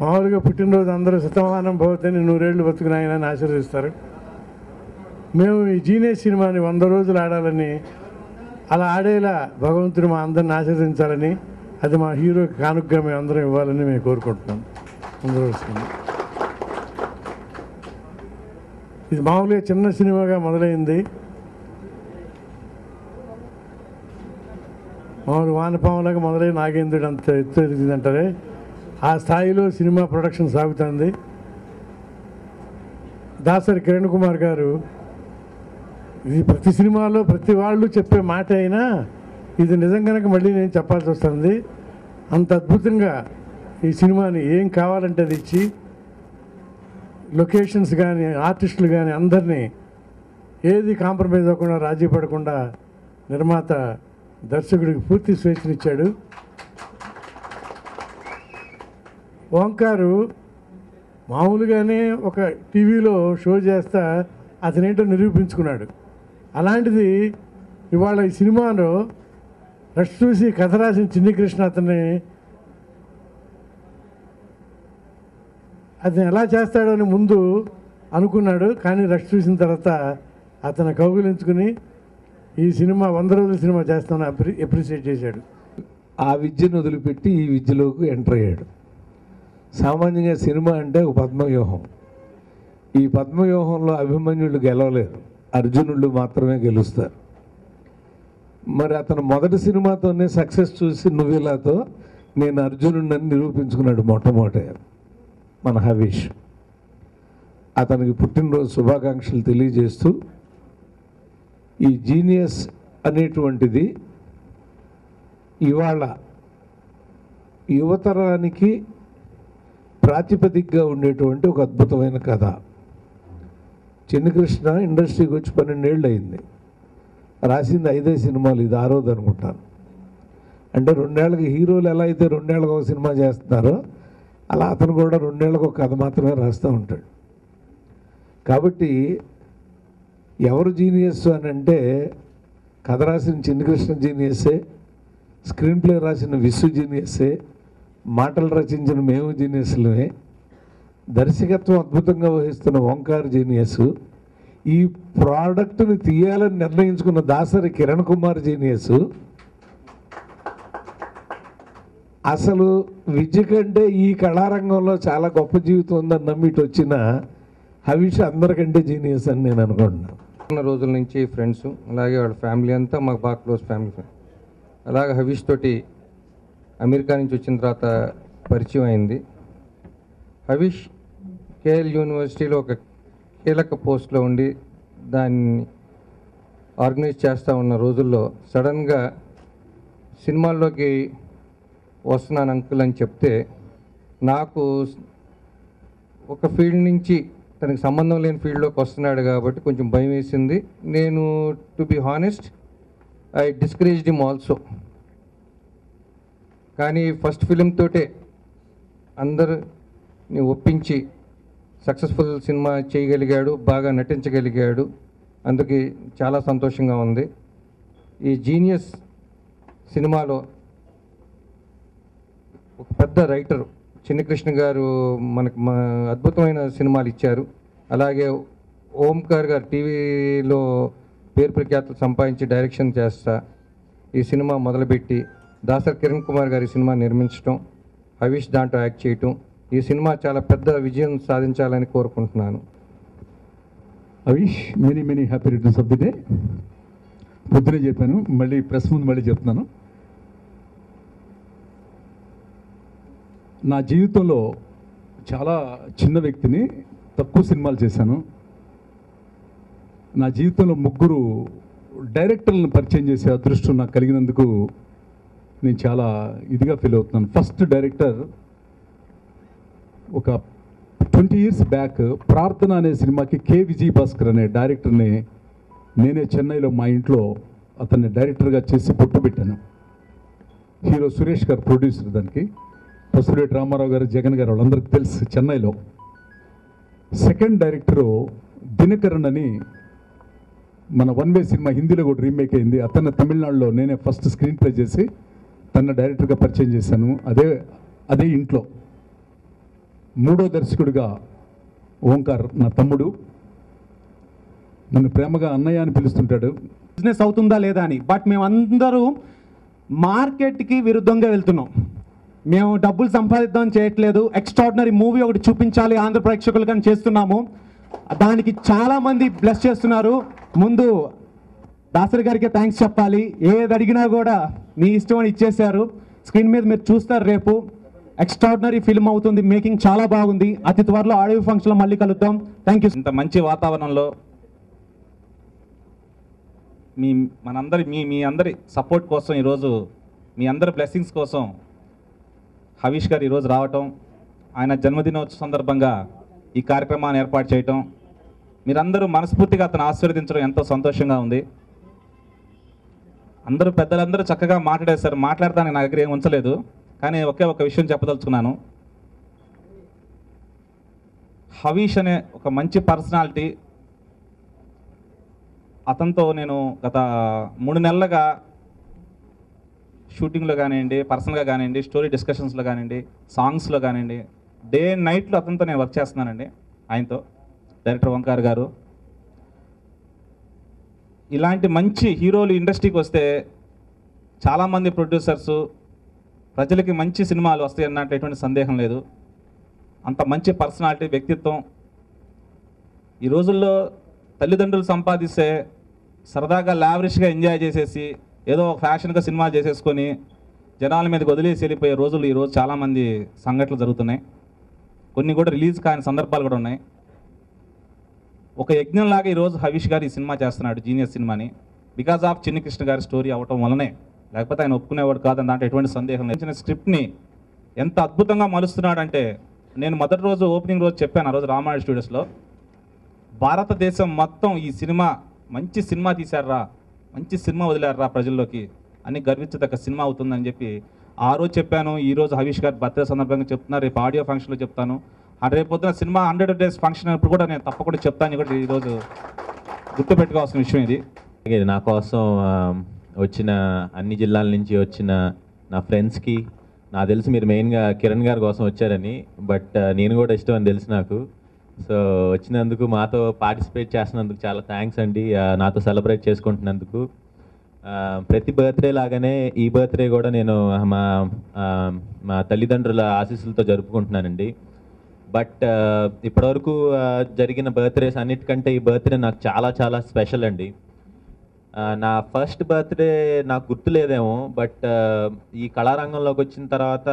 మామూలుగా పుట్టినరోజు అందరూ శతమానం భవతిని 100 ఏళ్ళు బతుకునాయనని ఆశీర్వదిస్తారు. మేము ఈ జీనియస్ సినిమాని 100 రోజులు ఆడాలని, అలా ఆడేలా భగవంతుడు మా అందరిని ఆశీర్వదించాలని, అది మా హీరోకి కానుకగా మేము అందరం ఇవ్వాలని మేము కోరుకుంటున్నాం. 100 రోజులు ఇది మామూలుగా చిన్న సినిమాగా మొదలైంది. మామూలు వానపాములాగా మొదలై నాగేంద్రుడు అంత ఎత్తు ఎదిగిందంటారే, ఆ స్థాయిలో సినిమా ప్రొడక్షన్ సాగుతుంది. దాసరి కిరణ్ కుమార్ గారు ఇది ప్రతి సినిమాలో ప్రతి వాళ్ళు చెప్పే మాట అయినా ఇది నిజం కనుక మళ్ళీ నేను చెప్పాల్సి వస్తుంది. అంత అద్భుతంగా ఈ సినిమాని ఏం కావాలంటే అది ఇచ్చి, లొకేషన్స్ కానీ ఆర్టిస్టులు కానీ అందరినీ ఏది కాంప్రమైజ్ అవ్వకుండా రాజీ పడకుండా నిర్మాత దర్శకుడికి పూర్తి స్వేచ్ఛనిచ్చాడు. ఓంకారు మామూలుగానే ఒక టీవీలో షో చేస్తా అతనేంటో నిరూపించుకున్నాడు. అలాంటిది ఇవాళ ఈ సినిమాలో రష్ చూసి కథ రాసిన చిన్ని కృష్ణ అతన్ని ఎలా చేస్తాడో అని ముందు అనుకున్నాడు. కానీ రష్ చూసిన తర్వాత అతను కౌగులించుకుని ఈ సినిమా 100 రోజుల సినిమా చేస్తామని అప్రిషియేట్ చేశాడు. ఆ విద్యను వదిలిపెట్టి ఈ విద్యలోకి ఎంటర్ అయ్యాడు. సామాన్యంగా సినిమా అంటే ఒక పద్మవ్యూహం. ఈ పద్మవ్యూహంలో అభిమన్యులు గెలవలేరు, అర్జునుళ్ళు మాత్రమే గెలుస్తారు. మరి అతను మొదటి సినిమాతోనే సక్సెస్ చూసి నువ్విలాతో నేను అర్జునుడిని నిరూపించుకున్నాడు మొట్టమొదట మన హవీష్. అతనికి పుట్టినరోజు శుభాకాంక్షలు తెలియజేస్తూ ఈ జీనియస్ అనేటువంటిది ఇవాళ యువతరానికి ప్రాతిపదికగా ఉండేటువంటి ఒక అద్భుతమైన కథ. చిన్ని కృష్ణ ఇండస్ట్రీకి వచ్చి 12 ఏళ్ళు అయింది. రాసింది 5 సినిమాలు, ఇది 6వది అనుకుంటాను. అంటే 2 ఏళ్ళకి హీరోలు ఎలా అయితే 2 ఏళ్ళకి ఒక సినిమా చేస్తున్నారో అలా అతను కూడా 2 ఏళ్ళకి ఒక కథ మాత్రమే రాస్తూ ఉంటాడు. కాబట్టి ఎవరు జీనియస్ అని అంటే కథ రాసిన చిన్ని కృష్ణ జీనియస్సే, స్క్రీన్ ప్లే రాసిన విశ్వ జీనియస్సే, మాటలు రచించిన మేము జీనియస్లమే, దర్శకత్వం అద్భుతంగా వహిస్తున్న ఓంకార్ జీనియస్, ఈ ప్రోడక్ట్ని తీయాలని నిర్ణయించుకున్న దాసరి కిరణ్ కుమార్ జీనియస్. అసలు విద్య కంటే ఈ కళారంగంలో చాలా గొప్ప జీవితం ఉందని నమ్మిటి వచ్చిన హవీష్ అందరికంటే జీనియస్ అని నేను అనుకుంటున్నాను. ఉన్న రోజుల నుంచి ఫ్రెండ్స్, అలాగే వాళ్ళ ఫ్యామిలీ అంతా మాకు బాగా క్లోజ్ ఫ్యామిలీ. అలాగే హవీష్ తోటి అమెరికా నుంచి వచ్చిన తర్వాత పరిచయం అయింది. హవీష్ కేఎల్ యూనివర్సిటీలో ఒక కీలక పోస్ట్లో ఉండి దాన్ని ఆర్గనైజ్ చేస్తూ ఉన్న రోజుల్లో సడన్గా సినిమాల్లోకి వస్తున్నాను అంకుల్ అని చెప్తే నాకు ఒక ఫీల్డ్ నుంచి తనకి సంబంధం లేని ఫీల్డ్లోకి వస్తున్నాడు కాబట్టి కొంచెం భయం వేసింది. నేను to be honest I discouraged him also. కానీ ఫస్ట్ ఫిలిం తోటే అందరిని ఒప్పించి సక్సెస్ఫుల్ సినిమా చేయగలిగాడు, బాగా నటించగలిగాడు. అందుకే చాలా సంతోషంగా ఉంది. ఈ జీనియస్ సినిమాలో ఒక పెద్ద రైటర్ చిన్ని కృష్ణ గారు మనకు అద్భుతమైన సినిమాలు ఇచ్చారు. అలాగే ఓంకార్ గారు టీవీలో పేరు ప్రఖ్యాతులు సంపాదించి డైరెక్షన్ చేస్తా ఈ సినిమా మొదలుపెట్టి దాసరి కిరణ్ కుమార్ గారి సినిమా నిర్మించడం, హవీష్ దాంట్లో యాక్ట్ చేయటం, ఈ సినిమా చాలా పెద్ద విజయం సాధించాలని కోరుకుంటున్నాను. Havish, many happy returns of the day. పొద్దునే చెప్పాను, మళ్ళీ ప్రెస్ ముందు మళ్ళీ చెప్తున్నాను. నా జీవితంలో చాలా చిన్న వ్యక్తిని, తక్కువ సినిమాలు చేశాను. నా జీవితంలో 3 డైరెక్టర్లను పరిచయం చేసే అదృష్టం నాకు కలిగినందుకు నేను చాలా ఇదిగా ఫీల్ అవుతున్నాను. ఫస్ట్ డైరెక్టర్ ఒక 20 years బ్యాక్ ప్రార్థన అనే సినిమాకి కె విజయ్ భాస్కర్ అనే డైరెక్టర్ని నేనే చెన్నైలో మా ఇంట్లో అతన్ని డైరెక్టర్గా చేసి పుట్టుబెట్టాను. హీరో సురేష్ గారు ప్రొడ్యూసర్, దానికి పసులేటి రామారావు గారు, జగన్ గారు వాళ్ళందరికీ తెలుసు చెన్నైలో. సెకండ్ డైరెక్టరు దినకరణ్ అని మన 1 Way సినిమా హిందీలో కూడా రీమేక్ అయింది. అతను తమిళనాడులో నేనే ఫస్ట్ స్క్రీన్ ప్లే చేసి తన డైరెక్టర్గా పరిచయం చేశాను. అదే ఇంట్లో మూడో దర్శకుడిగా ఓంకార్ నా తమ్ముడు, నన్ను ప్రేమగా అన్నయ్య అని పిలుస్తుంటాడు. బిజినెస్ అవుతుందా లేదా అని. బట్ మేమందరూ మార్కెట్కి విరుద్ధంగా వెళ్తున్నాం. మేము డబ్బులు సంపాదిద్దాం చేయట్లేదు, ఎక్స్ట్రాడినరీ మూవీ ఒకటి చూపించాలి ఆంధ్ర ప్రేక్షకులు కానీ చేస్తున్నాము. దానికి చాలామంది బ్లెస్ చేస్తున్నారు. ముందు దాసరి గారికి థ్యాంక్స్ చెప్పాలి. ఏది అడిగినా కూడా మీ ఇష్టం అని ఇచ్చేశారు. స్క్రీన్ మీద మీరు చూస్తారు రేపు. ఎక్స్ట్రాడినరీ ఫిల్మ్ అవుతుంది, మేకింగ్ చాలా బాగుంది. అతి త్వరలో ఆడియో ఫంక్షన్లో మళ్ళీ కలుద్దాం. Thank you. ఇంత మంచి వాతావరణంలో మీ అందరి సపోర్ట్ కోసం ఈరోజు, మీ అందరి బ్లెస్సింగ్స్ కోసం హవీష్ గారు ఈరోజు రావటం, ఆయన జన్మదినోత్సవ సందర్భంగా ఈ కార్యక్రమాన్ని ఏర్పాటు చేయటం, మీరందరూ మనస్ఫూర్తిగా అతను ఆశీర్వదించడం ఎంతో సంతోషంగా ఉంది. అందరూ పెద్దలందరూ చక్కగా మాట్లాడేశారు. మాట్లాడడానికి నా దగ్గర ఏం ఉంచలేదు, కానీ ఒకే ఒక విషయం చెప్పదలుచుకున్నాను. హవీష్ అనే ఒక మంచి పర్సనాలిటీ, అతనితో నేను గత 3 నెలలుగా షూటింగ్లో కానివ్వండి, పర్సనల్గా కానివ్వండి, స్టోరీ డిస్కషన్స్లో కానివ్వండి, సాంగ్స్లో కానివ్వండి, డే అండ్ నైట్లో అతనితో నేను వర్క్ చేస్తున్నానండి. ఆయనతో డైరెక్టర్ ఓంకార్ గారు. ఇలాంటి మంచి హీరోలు ఇండస్ట్రీకి వస్తే చాలామంది ప్రొడ్యూసర్సు ప్రజలకి మంచి సినిమాలు వస్తాయి అన్నట్టు ఎటువంటి సందేహం లేదు. అంత మంచి పర్సనాలిటీ, వ్యక్తిత్వం. ఈ రోజుల్లో తల్లిదండ్రులు సంపాదిస్తే సరదాగా లావిష్గా ఎంజాయ్ చేసేసి ఏదో ఒక ఫ్యాషన్గా సినిమాలు చేసేసుకొని జనాల మీదకి వదిలేసి వెళ్ళిపోయే రోజులు ఈరోజు చాలామంది సంఘటనలు జరుగుతున్నాయి. కొన్ని కూడా రిలీజ్ కాని సందర్భాలు కూడా ఉన్నాయి. ఒక యజ్ఞంలాగా ఈరోజు హవీష్ గారు ఈ సినిమా చేస్తున్నాడు, జీనియస్ సినిమాని. బికాజ్ ఆఫ్ చిన్ని కృష్ణ గారి స్టోరీ అవ్వటం వల్లనే, లేకపోతే ఆయన ఒప్పుకునేవాడు కాదని దాంట్లో ఎటువంటి సందేహం లేదు. స్క్రిప్ట్ని ఎంత అద్భుతంగా మలుస్తున్నాడంటే, నేను మొదటి రోజు ఓపెనింగ్ రోజు చెప్పాను, ఆ రోజు రామాయణ స్టూడియోస్లో, భారతదేశం మొత్తం ఈ సినిమా మంచి సినిమా తీశారా, మంచి సినిమా వదిలేరా ప్రజల్లోకి అని గర్వించదగ్గ సినిమా అవుతుందని చెప్పి ఆ రోజు చెప్పాను. ఈరోజు హవీష్ గారి బర్త్డే సందర్భంగా చెప్తున్నా, రేపు ఆడియో ఫంక్షన్లో చెప్తాను. రేపు పొద్దున సినిమా 100 days ఫంక్షన్ అప్పుడు కూడా నేను తప్పకుండా చెప్తాను. కూడా ఈరోజు గుర్తుపెట్టుకోవాల్సిన విషయం ఇది. నా కోసం వచ్చిన అన్ని జిల్లాల నుంచి వచ్చిన నా ఫ్రెండ్స్కి, నాకు తెలిసి మీరు మెయిన్గా కిరణ్ గారి కోసం వచ్చారని, బట్ నేను కూడా ఇష్టం అని తెలుసు నాకు. సో వచ్చినందుకు, మాతో పార్టిసిపేట్ చేస్తున్నందుకు చాలా థ్యాంక్స్ అండి. నాతో సెలబ్రేట్ చేసుకుంటున్నందుకు. ప్రతి బర్త్డే లాగానే ఈ బర్త్డే కూడా నేను మా తల్లిదండ్రుల ఆశీస్సులతో జరుపుకుంటున్నానండి. బట్ ఇప్పటివరకు జరిగిన బర్త్డేస్ అన్నిటికంటే ఈ బర్త్డే నాకు చాలా చాలా స్పెషల్ అండి. నా ఫస్ట్ బర్త్డే నాకు గుర్తులేదేమో, బట్ ఈ కళారంగంలోకి వచ్చిన తర్వాత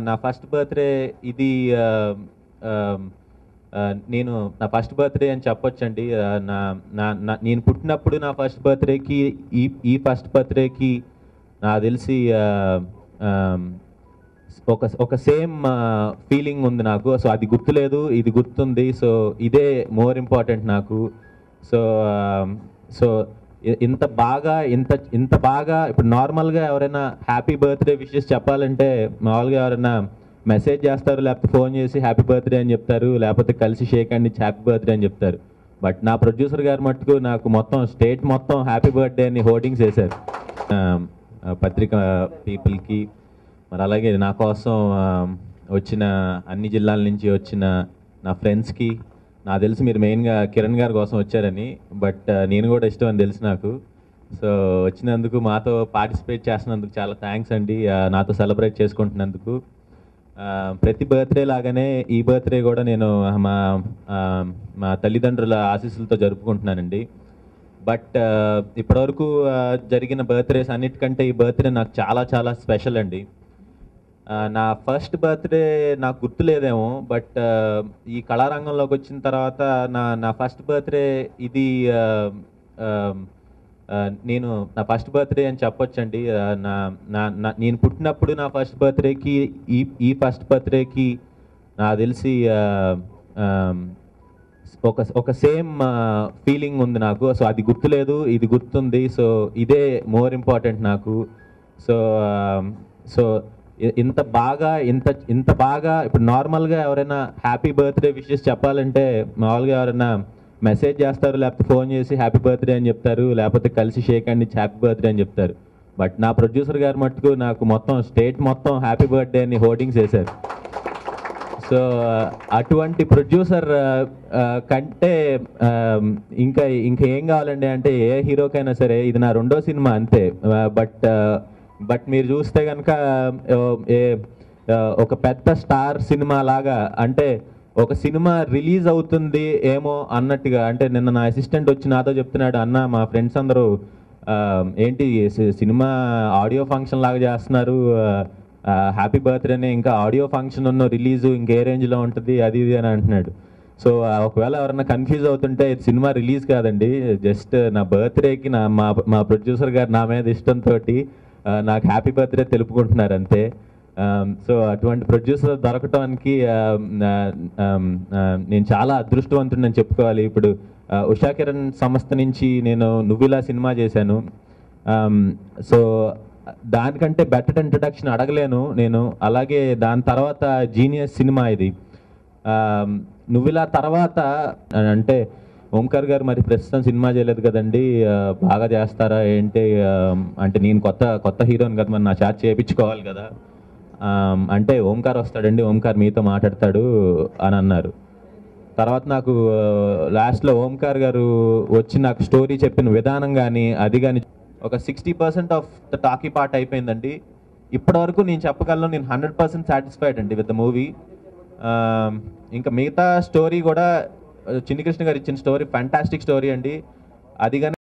నా ఫస్ట్ బర్త్డే ఇది. నేను నా ఫస్ట్ బర్త్డే అని చెప్పొచ్చండి. నేను పుట్టినప్పుడు నా ఫస్ట్ బర్త్డేకి ఈ ఫస్ట్ బర్త్డేకి నాకు తెలిసి ఒక సేమ్ ఫీలింగ్ ఉంది నాకు. సో అది గుర్తులేదు, ఇది గుర్తుంది. సో ఇదే మోర్ ఇంపార్టెంట్ నాకు. సో ఇంత బాగా ఇప్పుడు నార్మల్గా ఎవరైనా హ్యాపీ బర్త్డే విషెస్ చెప్పాలంటే మామూలుగా ఎవరైనా మెసేజ్ చేస్తారు, లేకపోతే ఫోన్ చేసి హ్యాపీ బర్త్డే అని చెప్తారు, లేకపోతే కలిసి షేక్ హ్యాండ్ ఇచ్చి హ్యాపీ బర్త్డే అని చెప్తారు. బట్ నా ప్రొడ్యూసర్ గారు మట్టుకు నాకు మొత్తం స్టేట్ మొత్తం హ్యాపీ బర్త్డే అని హోర్డింగ్స్ వేశారు పత్రిక పీపుల్కి. మరి అలాగే నా కోసం వచ్చిన అన్ని జిల్లాల నుంచి వచ్చిన నా ఫ్రెండ్స్కి, నాకు తెలిసి మీరు మెయిన్గా కిరణ్ గారి కోసం వచ్చారని, బట్ నేను కూడా ఇష్టం అని తెలుసు నాకు. సో వచ్చినందుకు, మాతో పార్టిసిపేట్ చేస్తున్నందుకు చాలా థ్యాంక్స్ అండి. నాతో సెలబ్రేట్ చేసుకుంటున్నందుకు. ప్రతి బర్త్డే లాగానే ఈ బర్త్డే కూడా నేను మా తల్లిదండ్రుల ఆశీస్సులతో జరుపుకుంటున్నానండి. బట్ ఇప్పటివరకు జరిగిన బర్త్డేస్ అన్నిటికంటే ఈ బర్త్డే నాకు చాలా చాలా స్పెషల్ అండి. నా ఫస్ట్ బర్త్డే నాకు గుర్తులేదేమో, బట్ ఈ కళారంగంలోకి వచ్చిన తర్వాత నా ఫస్ట్ బర్త్డే ఇది. నేను నా ఫస్ట్ బర్త్డే అని చెప్పొచ్చండి. నేను పుట్టినప్పుడు నా ఫస్ట్ బర్త్డేకి ఈ ఫస్ట్ బర్త్డేకి నాకు తెలిసి ఒక సేమ్ ఫీలింగ్ ఉంది నాకు. సో అది గుర్తులేదు, ఇది గుర్తుంది. సో ఇదే మోర్ ఇంపార్టెంట్ నాకు. సో ఇంత బాగా ఇప్పుడు నార్మల్గా ఎవరైనా హ్యాపీ బర్త్డే విషెస్ చెప్పాలంటే మామూలుగా ఎవరైనా మెసేజ్ చేస్తారు, లేకపోతే ఫోన్ చేసి హ్యాపీ బర్త్డే అని చెప్తారు, లేకపోతే కలిసి షేక్ హ్యాండ్ ఇచ్చి హ్యాపీ బర్త్డే అని చెప్తారు. బట్ నా ప్రొడ్యూసర్ గారు మట్టుకు నాకు మొత్తం స్టేట్ మొత్తం హ్యాపీ బర్త్డే అని హోర్డింగ్స్ వేశారు. సో అటువంటి ప్రొడ్యూసర్ కంటే ఇంకా ఇంకా ఏం కావాలండి అంటే ఏ హీరోకైనా సరే ఇది నా రెండో సినిమా అంతే. బట్ మీరు చూస్తే కనుక ఒక పెద్ద స్టార్ సినిమా లాగా, అంటే ఒక సినిమా రిలీజ్ అవుతుంది ఏమో అన్నట్టుగా. అంటే నిన్న నా అసిస్టెంట్ వచ్చి నాతో చెప్తున్నాడు, అన్న మా ఫ్రెండ్స్ అందరూ ఏంటి సినిమా ఆడియో ఫంక్షన్ లాగా చేస్తున్నారు, హ్యాపీ బర్త్డేనే ఇంకా ఆడియో ఫంక్షన్ ఉన్న రిలీజు ఇంకే రేంజ్లో ఉంటుంది అది ఇది అని అంటున్నాడు. సో ఒకవేళ ఎవరన్నా కన్ఫ్యూజ్ అవుతుంటే ఇది సినిమా రిలీజ్ కాదండి, జస్ట్ నా బర్త్డేకి మా ప్రొడ్యూసర్ గారు నా మీద ఇష్టంతో నాకు హ్యాపీ బర్త్డే తెలుపుకుంటున్నారు అంతే. సో అటువంటి ప్రొడ్యూసర్ దొరకటానికి నేను చాలా అదృష్టవంతుడని చెప్పుకోవాలి. ఇప్పుడు ఉషా కిరణ్ సంస్థ నుంచి నేను నువ్విలా సినిమా చేశాను. సో దానికంటే బెటర్ ఇంట్రడక్షన్ అడగలేను నేను. అలాగే దాని తర్వాత జీనియస్ సినిమా ఇది. నువ్విలా తర్వాత అంటే ఓంకార్ గారు మరి ప్రస్తుతం సినిమా చేయలేదు కదండి, బాగా చేస్తారా ఏంటి అంటే నేను కొత్త హీరోని కదా, మరి నా చార్జ్ చేయించుకోవాలి కదా అంటే ఓంకార్ వస్తాడండి, ఓంకార్ మీతో మాట్లాడతాడు అని అన్నారు. తర్వాత నాకు లాస్ట్లో ఓంకార్ గారు వచ్చి నాకు స్టోరీ చెప్పిన విధానం కానీ అది కానీ ఒక 60% ఆఫ్ ద టాకీ పార్ట్ అయిపోయిందండి. ఇప్పటివరకు నేను చెప్పగలను నేను 100% సాటిస్ఫైడ్ అండి విత్ ద మూవీ. ఇంకా మిగతా స్టోరీ కూడా చిన్ని కృష్ణ గారు ఇచ్చిన స్టోరీ ఫ్యాంటాస్టిక్ స్టోరీ అండి. అది కానీ